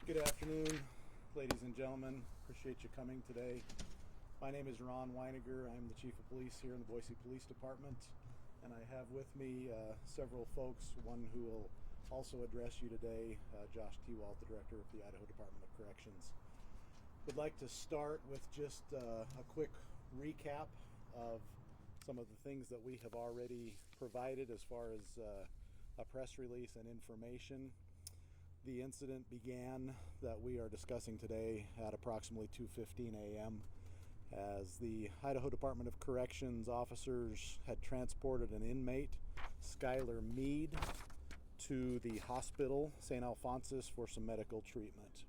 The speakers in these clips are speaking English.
Good afternoon, ladies and gentlemen. Appreciate you coming today. My name is Ron Weiniger. I'm the Chief of Police here in the Boise Police Department, and I have with me several folks, one who will also address you today, Josh Tewalt, the Director of the Idaho Department of Corrections. Would like to start with just a quick recap of some of the things that we have already provided as far as a press release and information. The incident began that we are discussing today at approximately 2:15 a.m. as the Idaho Department of Corrections officers had transported an inmate, Skylar Mead, to the hospital, Saint Alphonsus, for some medical treatment.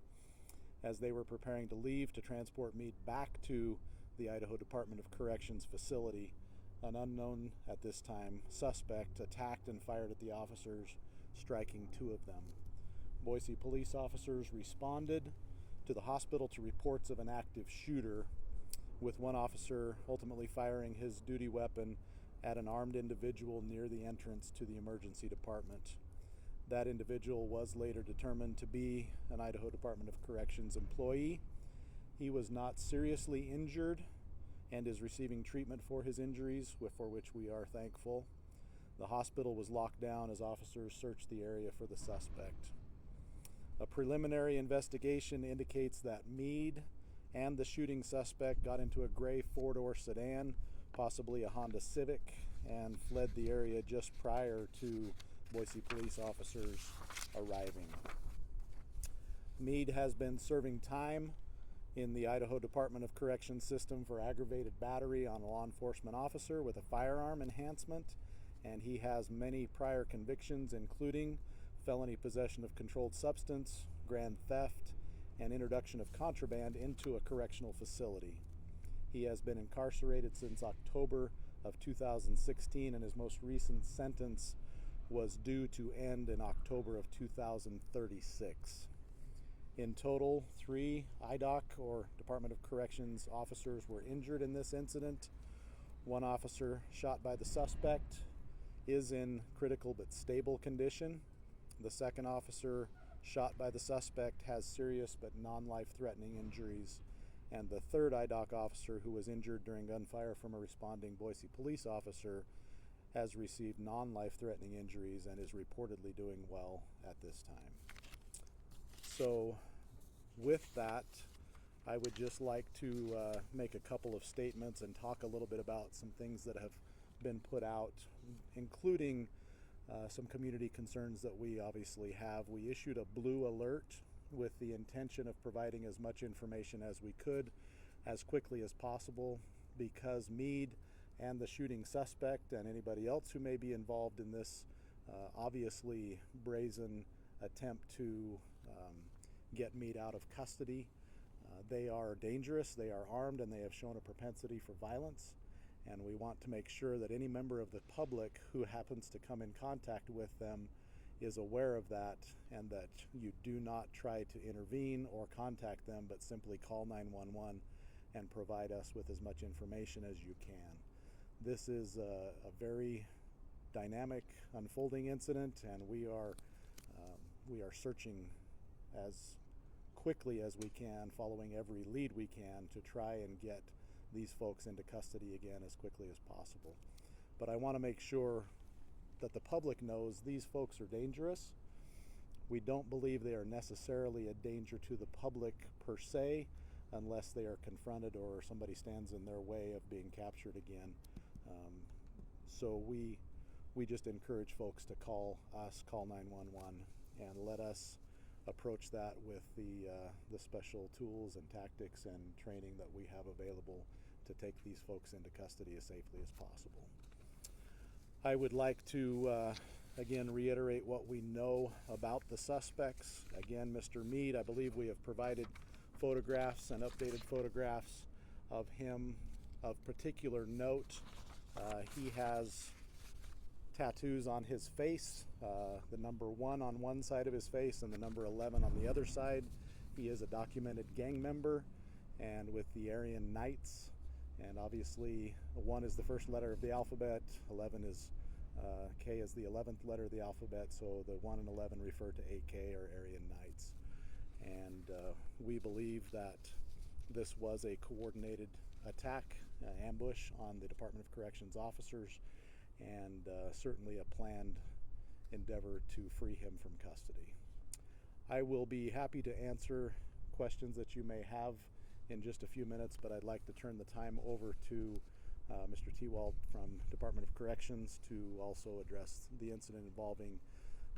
As they were preparing to leave to transport Mead back to the Idaho Department of Corrections facility, an unknown at this time suspect attacked and fired at the officers, striking two of them. Boise police officers responded to the hospital to reports of an active shooter, with one officer ultimately firing his duty weapon at an armed individual near the entrance to the emergency department. That individual was later determined to be an Idaho Department of Corrections employee. He was not seriously injured and is receiving treatment for his injuries, for which we are thankful. The hospital was locked down as officers searched the area for the suspect. A preliminary investigation indicates that Mead and the shooting suspect got into a gray four-door sedan, possibly a Honda Civic, and fled the area just prior to Boise police officers arriving. Mead has been serving time in the Idaho Department of Corrections system for aggravated battery on a law enforcement officer with a firearm enhancement, and he has many prior convictions, including felony possession of controlled substance, grand theft, and introduction of contraband into a correctional facility. He has been incarcerated since October of 2016, and his most recent sentence was due to end in October of 2036. In total, 3 IDOC, or Department of Corrections, officers were injured in this incident. One officer shot by the suspect is in critical but stable condition. The second officer shot by the suspect has serious but non-life-threatening injuries. And the third IDOC officer, who was injured during gunfire from a responding Boise police officer, has received non-life-threatening injuries and is reportedly doing well at this time. So with that, I would just like to make a couple of statements and talk a little bit about some things that have been put out, including some community concerns that we obviously have. We issued a blue alert with the intention of providing as much information as we could as quickly as possible, because Mead and the shooting suspect and anybody else who may be involved in this obviously brazen attempt to get Mead out of custody. They are dangerous, they are armed, and they have shown a propensity for violence. And we want to make sure that any member of the public who happens to come in contact with them is aware of that, and that you do not try to intervene or contact them, but simply call 911 and provide us with as much information as you can. This is a very dynamic, unfolding incident, and we are searching as quickly as we can, following every lead we can, to try and get these folks into custody again as quickly as possible. But I want to make sure that the public knows these folks are dangerous. We don't believe they are necessarily a danger to the public per se, unless they are confronted or somebody stands in their way of being captured again. So we just encourage folks to call us, call 911, and let us approach that with the special tools and tactics and training that we have available to take these folks into custody as safely as possible. I would like to again reiterate what we know about the suspects. Again, Mr. Mead, I believe we have provided photographs and updated photographs of him of particular note. He has tattoos on his face, the number 1 on one side of his face and the number 11 on the other side. He is a documented gang member and with the Aryan Knights, and obviously 1 is the first letter of the alphabet, 11 is K is the 11th letter of the alphabet, so the 1 and 11 refer to AK, or Aryan Knights. and we believe that this was a coordinated attack, ambush on the Department of Corrections officers, and certainly a planned endeavor to free him from custody. I will be happy to answer questions that you may have in just a few minutes, but I'd like to turn the time over to Mr. Tewalt from Department of Corrections to also address the incident involving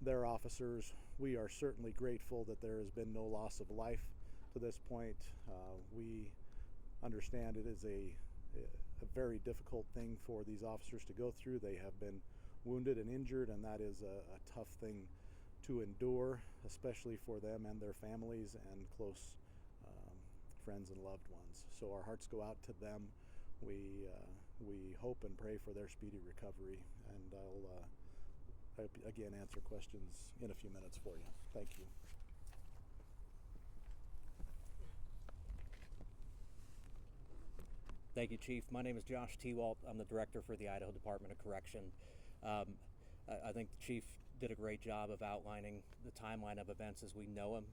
their officers. We are certainly grateful that there has been no loss of life to this point. We understand it is a very difficult thing for these officers to go through. They have been wounded and injured, and that is a tough thing to endure, especially for them and their families and close friends and loved ones. So our hearts go out to them. We hope and pray for their speedy recovery, and I'll again answer questions in a few minutes for you. Thank you. Thank you, Chief. My name is Josh Tewalt. I'm the director for the Idaho Department of Correction. I think the Chief did a great job of outlining the timeline of events as we know them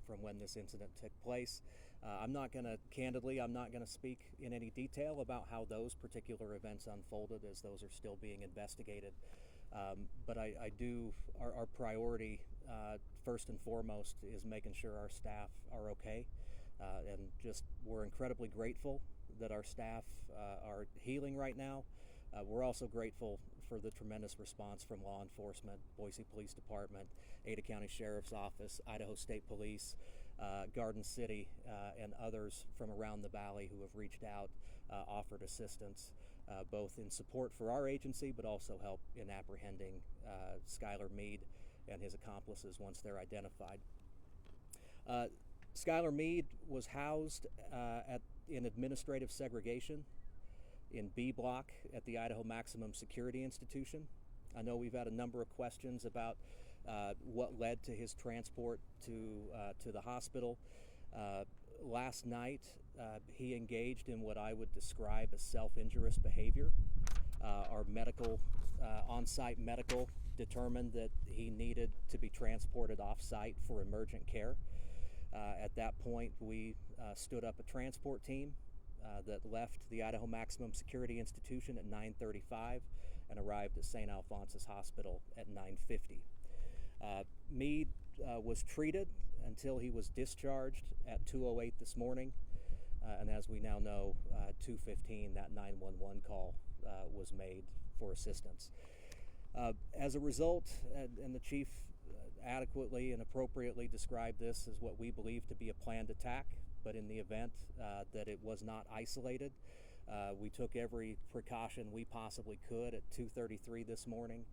from when this incident took place. I'm not going to speak in any detail about how those particular events unfolded, as those are still being investigated. But our priority, first and foremost, is making sure our staff are okay. And we're incredibly grateful that our staff are healing right now. We're also grateful for the tremendous response from law enforcement, Boise Police Department, Ada County Sheriff's Office, Idaho State Police, Garden City, and others from around the valley who have reached out, offered assistance, both in support for our agency, but also help in apprehending Skylar Meade and his accomplices once they're identified. Skylar Meade was housed in administrative segregation in B Block at the Idaho Maximum Security Institution. I know we've had a number of questions about what led to his transport to the hospital. Last night, he engaged in what I would describe as self-injurious behavior. Our on-site medical determined that he needed to be transported off-site for emergent care. At that point, we stood up a transport team that left the Idaho Maximum Security Institution at 9:35 and arrived at Saint Alphonsus Hospital at 9:50. Meade was treated until he was discharged at 2:08 this morning, and as we now know, 2:15, that 911 call was made for assistance. As a result, and the Chief adequately and appropriately described this as what we believe to be a planned attack, but in the event that it was not isolated, we took every precaution we possibly could. At 2:33 this morning,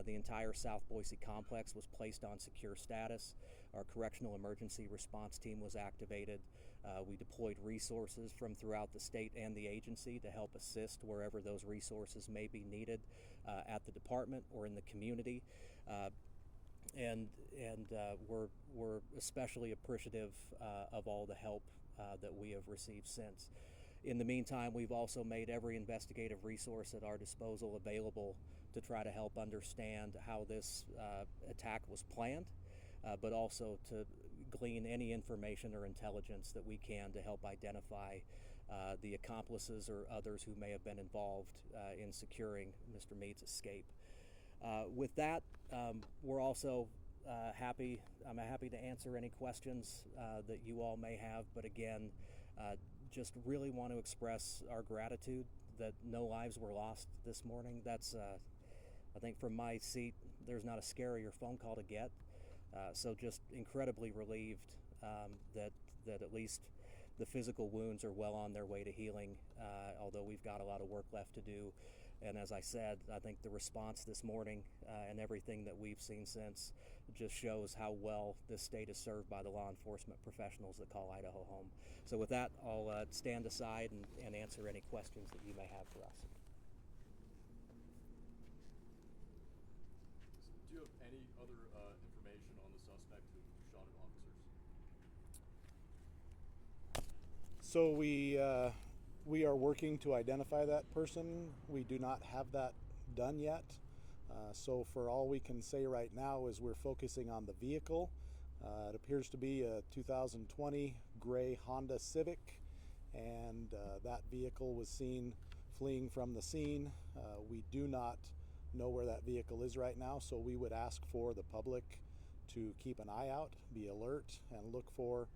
the entire South Boise complex was placed on secure status. Our correctional emergency response team was activated. We deployed resources from throughout the state and the agency to help assist wherever those resources may be needed at the department or in the community. And we're especially appreciative of all the help that we have received since. In the meantime, we've also made every investigative resource at our disposal available to try to help understand how this attack was planned, but also to glean any information or intelligence that we can to help identify the accomplices or others who may have been involved in securing Mr. Meade's escape. With that, we're also I'm happy to answer any questions that you all may have, but again, just really want to express our gratitude that no lives were lost this morning. That's, I think from my seat, there's not a scarier phone call to get. So just incredibly relieved that at least the physical wounds are well on their way to healing, although we've got a lot of work left to do. And as I said, I think the response this morning and everything that we've seen since just shows how well this state is served by the law enforcement professionals that call Idaho home. So with that, I'll stand aside and answer any questions that you may have for us. Do you have any other information on the suspect who shot at officers? So we are working to identify that person. We do not have that done yet. So for all we can say right now is we're focusing on the vehicle. It appears to be a 2020 gray Honda Civic, and that vehicle was seen fleeing from the scene. We do not know where that vehicle is right now, so we would ask for the public to keep an eye out, be alert, and look for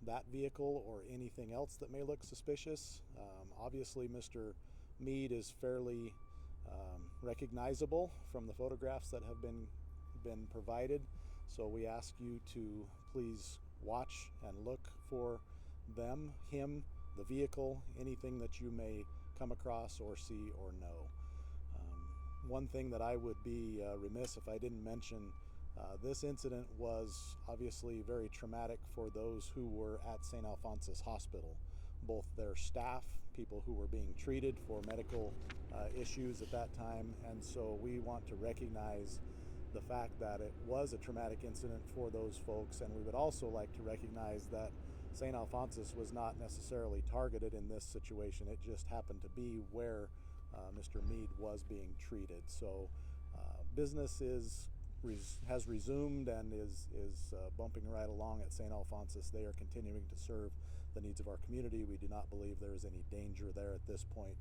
that vehicle or anything else that may look suspicious. Obviously, Mr. Mead is fairly recognizable from the photographs that have been provided, so we ask you to please watch and look for them, him, the vehicle, anything that you may come across or see or know. One thing that I would be remiss if I didn't mention, this incident was obviously very traumatic for those who were at Saint Alphonsus Hospital, both their staff, people who were being treated for medical issues at that time, and so we want to recognize the fact that it was a traumatic incident for those folks, and we would also like to recognize that Saint Alphonsus was not necessarily targeted in this situation. It just happened to be where Mr. Mead was being treated. So business has resumed and is bumping right along at Saint Alphonsus. They are continuing to serve the needs of our community. We do not believe there is any danger there at this point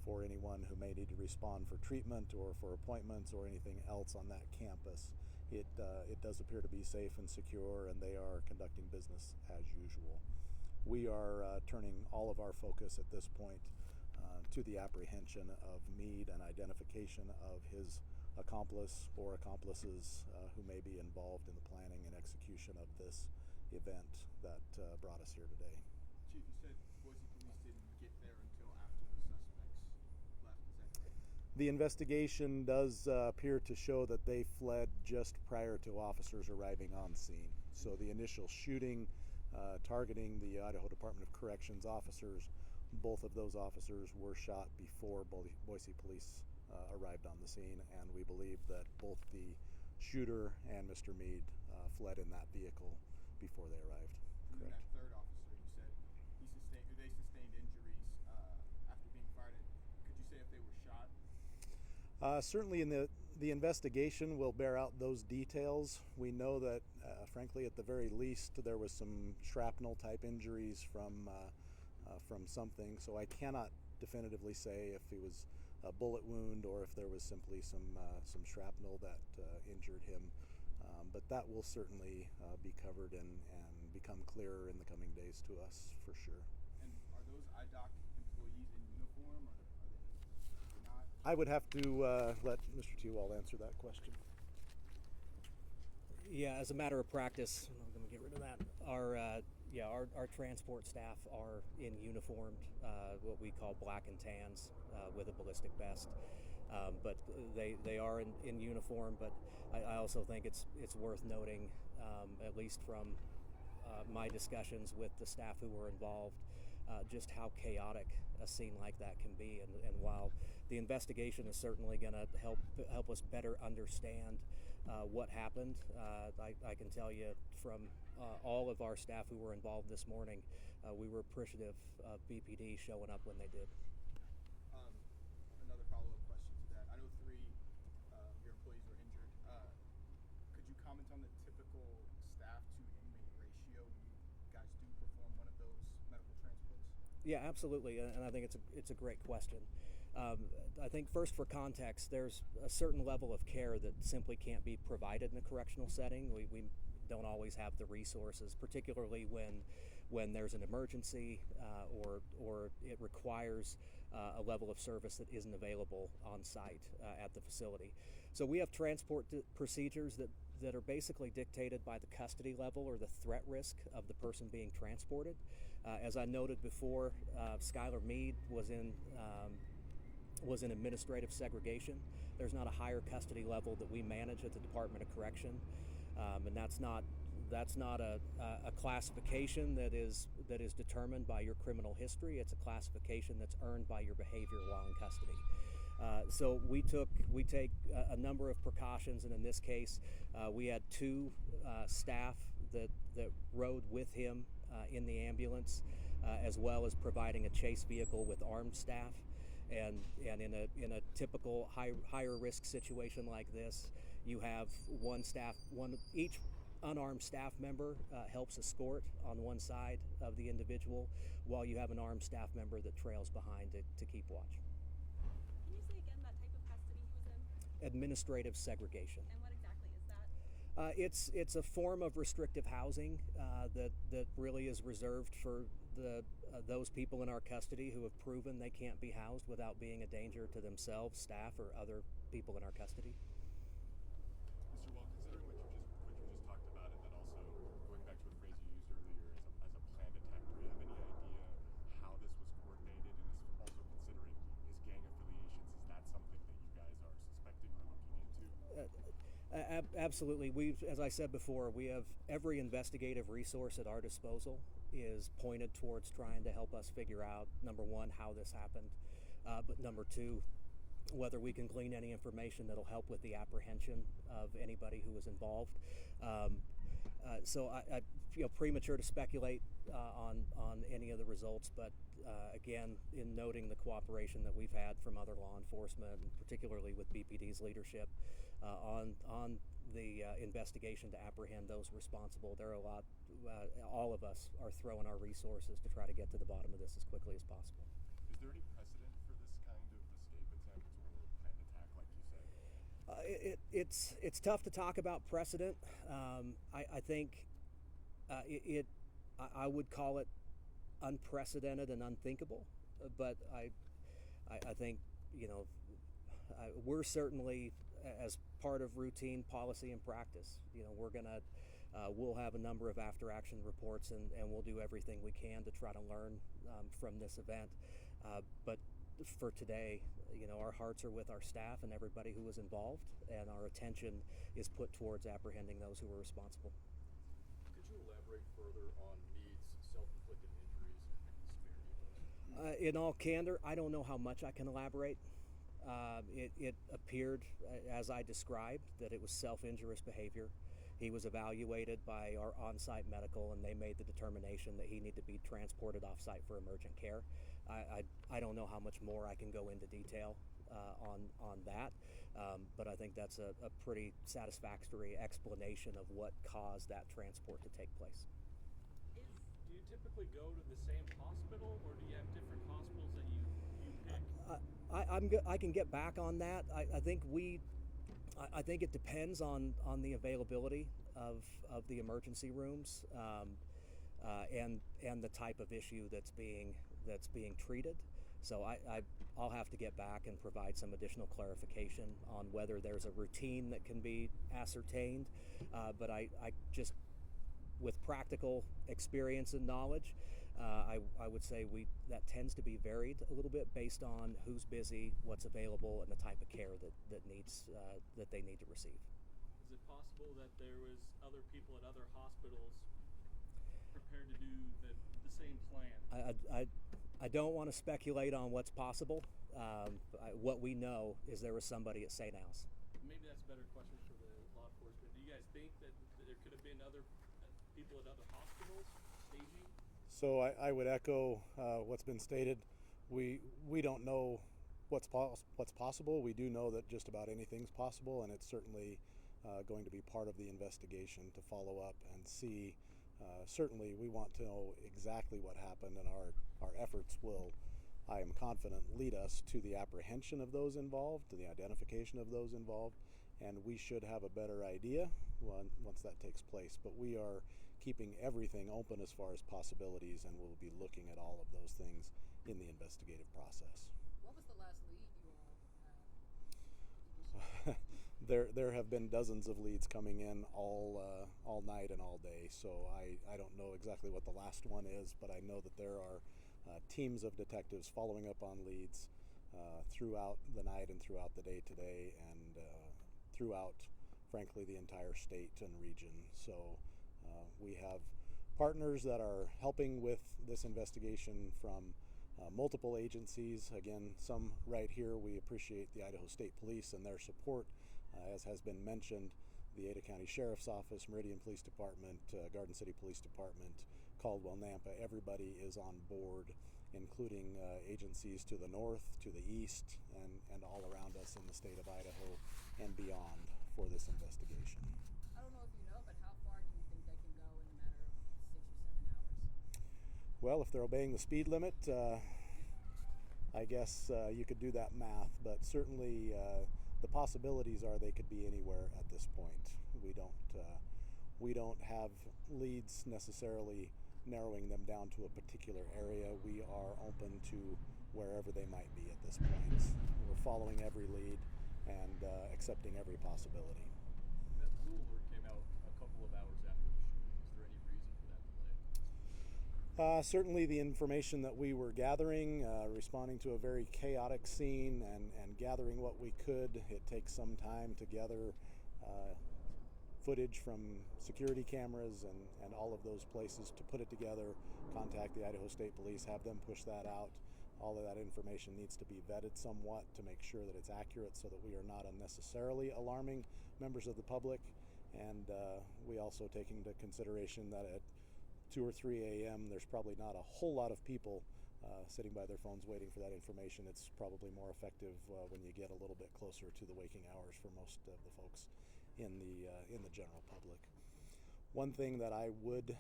for anyone who may need to respond for treatment or for appointments or anything else on that campus. It does appear to be safe and secure, and they are conducting business as usual. We are turning all of our focus at this point to the apprehension of Mead and identification of his accomplice or accomplices who may be involved in the planning and execution of this event that brought us here today. Chief, you said Boise police didn't get there until after the suspects left. Is that correct? The investigation does appear to show that they fled just prior to officers arriving on scene. So the initial shooting targeting the Idaho Department of Corrections officers, both of those officers were shot before Boise police arrived on the scene, and we believe that both the shooter and Mr. Mead fled in that vehicle before they arrived. And then Correct. that third officer, you said they sustained injuries after being fired at. Could you say if they were shot? Certainly in the investigation will bear out those details. We know that, frankly, at the very least, there was some shrapnel type injuries from something, so I cannot definitively say if it was a bullet wound or if there was simply some shrapnel that injured him, but that will certainly be covered and become clearer in the coming days to us for sure. And are those IDOC employees in uniform, or are they not? I would have to let Mr. Tewald answer that question. Yeah, as a matter of practice, I'm going to get rid of that. Our transport staff are in uniformed, what we call black and tans, with a ballistic vest. But they are in uniform. But I also think it's worth noting, at least from my discussions with the staff who were involved, just how chaotic a scene like that can be. And while the investigation is certainly going to help us better understand what happened, I can tell you from all of our staff who were involved this morning, we were appreciative of BPD showing up when they did. Another follow-up question to that. I know 3 of your employees were injured. Could you comment on the typical staff to inmate ratio when you guys do perform one of those medical transports? Yeah, absolutely, and I think it's a great question. I think first, for context, there's a certain level of care that simply can't be provided in a correctional setting. We don't always have the resources, particularly when there's an emergency or it requires a level of service that isn't available on site at the facility. So we have transport procedures that are basically dictated by the custody level or the threat risk of the person being transported. As I noted before, Skylar Mead was in administrative segregation. There's not a higher custody level that we manage at the Department of Correction, and that's not a classification that is determined by your criminal history. It's a classification that's earned by your behavior while in custody. So we take a number of precautions, and in this case, we had 2 staff that rode with him in the ambulance, as well as providing a chase vehicle with armed staff. And in a typical higher risk situation like this, you have each unarmed staff member helps escort on one side of the individual, while you have an armed staff member that trails behind to keep watch. Can you say again that type of custody he was in? Administrative segregation. And what exactly is that? It's a form of restrictive housing that really is reserved for those people in our custody who have proven they can't be housed without being a danger to themselves, staff, or other people in our custody. Mr. Wall, considering what you just talked about, and then also going back to a phrase you used earlier as a planned attack, do you have any idea how this was coordinated, and also considering his gang affiliations, is that something that you guys are suspecting or looking into? Absolutely. As I said before, we have every investigative resource at our disposal is pointed towards trying to help us figure out, number one, how this happened, but number two, whether we can glean any information that'll help with the apprehension of anybody who was involved. So I feel premature to speculate on any of the results, but again, in noting the cooperation that we've had from other law enforcement, and particularly with BPD's leadership on the investigation to apprehend those responsible, there are a lot. All of us are throwing our resources to try to get to the bottom of this as quickly as possible. Is there any precedent for this kind of escape attempt or planned attack, like you said? It's tough to talk about precedent. I think I would call it unprecedented and unthinkable, but I think we're certainly, as part of routine policy and practice, we'll have a number of after action reports, and we'll do everything we can to try to learn from this event. But for today, our hearts are with our staff and everybody who was involved, and our attention is put towards apprehending those who were responsible. Could you elaborate further on Meade's self-inflicted injuries and the severity of those? In all candor, I don't know how much I can elaborate. It appeared, as I described, that it was self-injurious behavior. He was evaluated by our on-site medical, and they made the determination that he needed to be transported off-site for emergent care. I don't know how much more I can go into detail on that, but I think that's a pretty satisfactory explanation of what caused that transport to take place. Do you typically go to the same hospital, or do you have different hospitals that you pick? I can get back on that. I think it depends on the availability of the emergency rooms and the type of issue that's being treated. So I'll have to get back and provide some additional clarification on whether there's a routine that can be ascertained. But I just, with practical experience and knowledge, I would say that tends to be varied a little bit based on who's busy, what's available, and the type of care that they need to receive. Is it possible that there was other people at other hospitals prepared to do the same plan? I don't want to speculate on what's possible. What we know is there was somebody at Saint Alphonsus. Maybe that's a better question for the law enforcement. Do you guys think that there could have been other people at other hospitals staging? So I would echo what's been stated. We don't know what's possible. We do know that just about anything's possible, and it's certainly going to be part of the investigation to follow up and see. Certainly we want to know exactly what happened, and our efforts will, I am confident, lead us to the apprehension of those involved, to the identification of those involved, and we should have a better idea once that takes place. But we are keeping everything open as far as possibilities, and we'll be looking at all of those things in the investigative process. What was the last lead you all had? There have been dozens of leads coming in all night and all day, so I don't know exactly what the last one is, but I know that there are teams of detectives following up on leads throughout the night and throughout the day today, and throughout, frankly, the entire state and region. So we have partners that are helping with this investigation from multiple agencies. Again, some right here. We appreciate the Idaho State Police and their support. As has been mentioned, the Ada County Sheriff's Office, Meridian Police Department, Garden City Police Department, Caldwell, Nampa, everybody is on board, including agencies to the north, to the east, and all around us in the state of Idaho and beyond for this investigation. I don't know if you know, but how far do you Well, if they're obeying the speed limit, I guess you could do that math, but certainly the possibilities are they could be anywhere at this point. We don't have leads necessarily narrowing them down to a particular area. We are open to wherever they might be at this point. We're following every lead and accepting every possibility. That rule alert came out a couple of hours after the shooting. Is there any reason for that delay? Certainly the information that we were gathering, responding to a very chaotic scene and gathering what we could. It takes some time to gather footage from security cameras and all of those places to put it together, contact the Idaho State Police, have them push that out. All of that information needs to be vetted somewhat to make sure that it's accurate so that we are not unnecessarily alarming members of the public. And we also take into consideration that at 2 or 3 a.m. there's probably not a whole lot of people sitting by their phones waiting for that information. It's probably more effective when you get a little bit closer to the waking hours for most of the folks in the general public. One thing that I would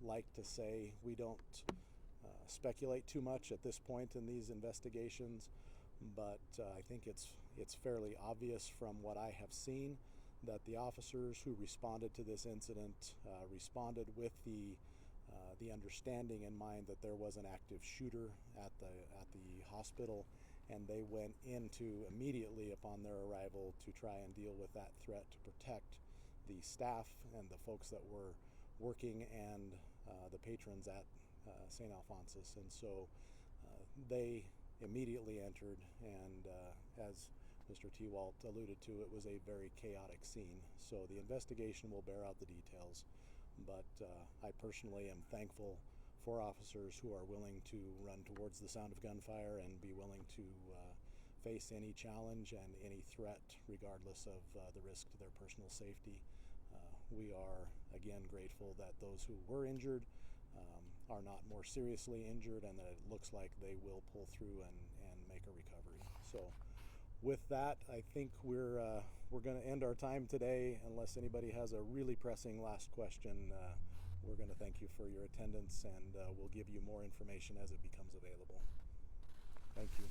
like to say, we don't speculate too much at this point in these investigations, but I think it's fairly obvious from what I have seen that the officers who responded to this incident responded with the understanding in mind that there was an active shooter at the hospital, and they went into immediately upon their arrival to try and deal with that threat to protect the staff and the folks that were working and the patrons at Saint Alphonsus. And so they immediately entered, and as Mr. T-Walt alluded to, it was a very chaotic scene. So the investigation will bear out the details, but I personally am thankful for officers who are willing to run towards the sound of gunfire and be willing to face any challenge and any threat regardless of the risk to their personal safety. We are again grateful that those who were injured are not more seriously injured, and that it looks like they will pull through and make a recovery. So with that, I think we're going to end our time today. Unless anybody has a really pressing last question, we're going to thank you for your attendance, and we'll give you more information as it becomes available. Thank you.